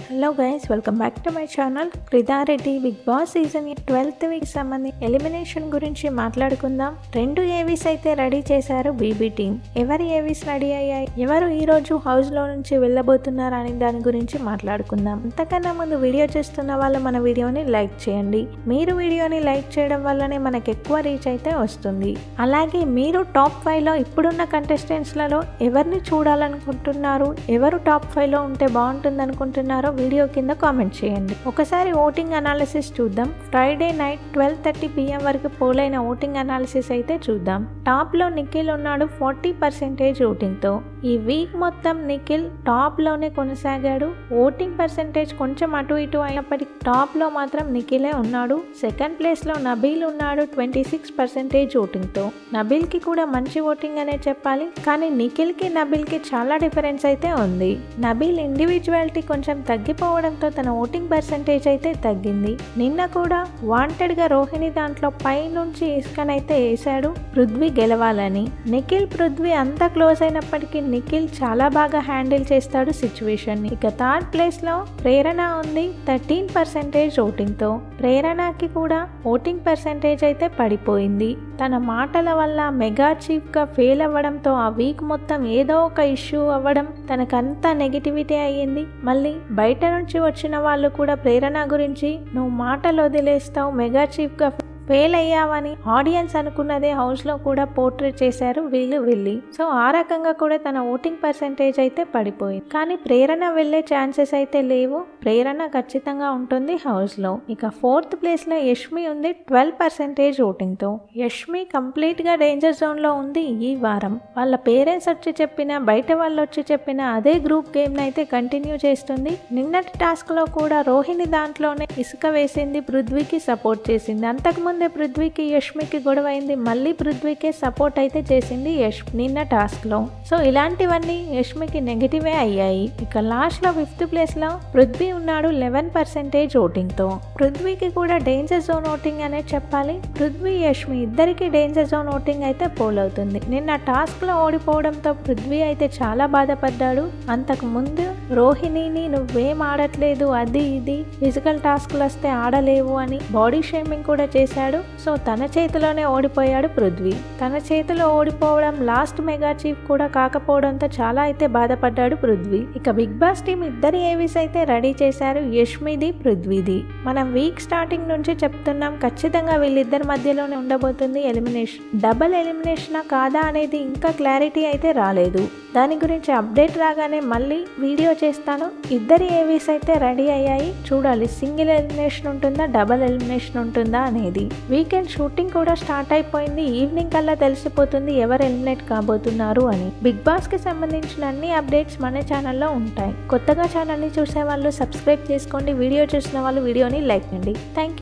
Hello guys, welcome back to my channel. క్రిదారెడ్డి Big Boss season 12th week సంబంధించి elimination గురించి మాట్లాడుకుందాం. 2 AVs అయితే రెడీ చేశారు బీబీ టీమ్. ఎవరి ఏవీస్ రెడీ అయ్యాయి, ఎవరు ఈ రోజు హౌస్ లో నుంచి వెళ్ళబోతున్నారు అని దాని గురించి మాట్లాడుకుందాం. అంతకన్నా ముందు వీడియో చూస్తున్న వాళ్ళు మన వీడియోని లైక్ చేయండి. మీరు వీడియోని లైక్ చేయడం వల్లనే మనకు ఎక్కువ రీచ్ అయితే వస్తుంది. అలాగే మీరు టాప్ 5 లో ఇప్పుడున్న కంటెస్టెంట్స్ లలో ఎవరిని చూడాలనుకుంటున్నారు, ఎవరు టాప్ 5 లో ఉంటే బాగుంటుంది అనుకుంటున్నారో వీడియో కింద కామెంట్ చేయండి. ఒకసారి ఓటింగ్ అనాలిసిస్ చూద్దాం. ఫ్రైడే నైట్ 12:30 PM వరకు పోలైన ఓటింగ్ అనాలిసిస్ అయితే చూద్దాం. టాప్ లో నిఖిల్ ఉన్నాడు 40% ఓటింగ్ తో. ఈ వీక్ మొత్తం నిఖిల్ టాప్ లోనే కొనసాగాడు. ఓటింగ్ పర్సెంటేజ్ కొంచెం అటు ఇటు అయినప్పటికీ టాప్ లో మాత్రం నిఖిలే ఉన్నాడు. సెకండ్ ప్లేస్ లో నబీల్ ఉన్నాడు 26% ఓటింగ్ తో. నబీల్ కి కూడా మంచి ఓటింగ్ అనే చెప్పాలి, కానీ నిఖిల్ కి నబీల్ కి చాలా డిఫరెన్స్ అయితే ఉంది. నబీల్ ఇండివిజువాలిటీ కొంచెం తగ్గిపోవడంతో తన ఓటింగ్ పర్సెంటేజ్ అయితే తగ్గింది. నిన్న కూడా వాంటెడ్ గా రోహిణి దాంట్లో పై నుంచి ఇసుకనైతే వేశాడు పృథ్వీ గెలవాలని. నిఖిల్ పృథ్వీ అంతా క్లోజ్ అయినప్పటికీ నిఖిల్ చాలా బాగా హ్యాండిల్ చేస్తాడు సిచ్యువేషన్ ని. ఇక థర్డ్ ప్లేస్ లో ప్రేరణ ఉంది 13% ఓటింగ్ తో. ప్రేరణకి కూడా ఓటింగ్ పర్సెంటేజ్ అయితే పడిపోయింది. తన మాటల వల్ల మెగా చీఫ్ గా ఫెయిల్ అవ్వడంతో ఆ వీక్ మొత్తం ఏదో ఒక ఇష్యూ అవ్వడం తనకంతా నెగిటివిటీ అయ్యింది. మళ్ళీ బయట నుంచి వచ్చిన వాళ్ళు కూడా ప్రేరణ గురించి నువ్వు మాటలు వదిలేస్తావు, మెగా చీఫ్ గా ఫెయిల్ అయ్యావని ఆడియన్స్ అనుకున్నదే హౌస్ లో కూడా పోర్ట్రేట్ చేశారు వీళ్ళు వెళ్ళి. సో ఆ రకంగా కూడా తన ఓటింగ్ పర్సెంటేజ్ అయితే పడిపోయింది. కానీ ప్రేరణ వెళ్లే ఛాన్సెస్ అయితే లేవు. ప్రేరణ ఖచ్చితంగా ఉంటుంది హౌస్ లో. ఇక ఫోర్త్ ప్లేస్ లో యష్మి ఉంది 12% ఓటింగ్ తో. యష్మి కంప్లీట్ గా డేంజర్ జోన్ లో ఉంది ఈ వారం. వాళ్ళ పేరెంట్స్ వచ్చి చెప్పినా, బయట వాళ్ళు వచ్చి చెప్పినా అదే గ్రూప్ గేమ్ అయితే కంటిన్యూ చేస్తుంది. నిన్నటి టాస్క్ లో కూడా రోహిణి దాంట్లోనే ఇసుక వేసింది, పృథ్వీకి సపోర్ట్ చేసింది. అంతకుముందు పృథ్వీకి యష్మికి గొడవ అయింది, మళ్ళీ పృథ్వీకే సపోర్ట్ అయితే చేసింది నిన్న టాస్క్ లో. సో ఇలాంటివన్నీ యష్మికి నెగిటివే అయ్యాయి. ఇక లాస్ట్ లో 5th ప్లేస్ లో పృథ్వీ ఉన్నాడు 11% ఓటింగ్ తో. పృథ్వీకి కూడా డేంజర్ జోన్ ఓటింగ్ అనే చెప్పాలి. పృథ్వీ యష్మి ఇద్దరికి డేంజర్ జోన్ ఓటింగ్ అయితే పోల్ అవుతుంది. నిన్న టాస్క్ లో ఓడిపోవడంతో పృథ్వీ అయితే చాలా బాధపడ్డాడు. అంతకు ముందు రోహిణిని నువ్వేం ఆడట్లేదు, అది ఇది ఫిజికల్ టాస్క్లు వస్తే ఆడలేవు అని బాడీ షేమింగ్ కూడా చేశాడు. సో తన చేతిలోనే ఓడిపోయాడు పృథ్వీ. తన చేతిలో ఓడిపోవడం లాస్ట్ మెగా చీఫ్ కూడా కాకపోవడంతో చాలా అయితే బాధపడ్డాడు పృథ్వీ. ఇక బిగ్ బాస్ టీమ్ ఇద్దరి ఏవీస్ అయితే రెడీ చేశారు, యష్మిది పృథ్వీది. మనం వీక్ స్టార్టింగ్ నుంచి చెప్తున్నాం, ఖచ్చితంగా వీళ్ళిద్దరి మధ్యలోనే ఉండబోతుంది ఎలిమినేషన్. డబుల్ ఎలిమినేషనా కాదా అనేది ఇంకా క్లారిటీ అయితే రాలేదు. దాని గురించి అప్డేట్ రాగానే మళ్ళీ వీడియో చేస్తాను. ఇద్దరి ఏవీస్ అయితే రెడీ అయ్యాయి, చూడాలి సింగిల్ ఎలిమినేషన్ ఉంటుందా, డబుల్ ఎలిమినేషన్ ఉంటుందా అనేది. వీకెండ్ షూటింగ్ కూడా స్టార్ట్ అయిపోయింది. ఈవినింగ్ కల్లా తెలిసిపోతుంది ఎవరు ఎలిమినేట్ కాబోతున్నారు అని. బిగ్ బాస్ కి సంబంధించిన అన్ని అప్డేట్స్ మన ఛానల్లో ఉంటాయి. కొత్తగా ఛానల్ని చూసే వాళ్ళు సబ్స్క్రైబ్ చేసుకోండి. వీడియో చూసిన వాళ్ళు వీడియోని లైక్ చేయండి. Thank you.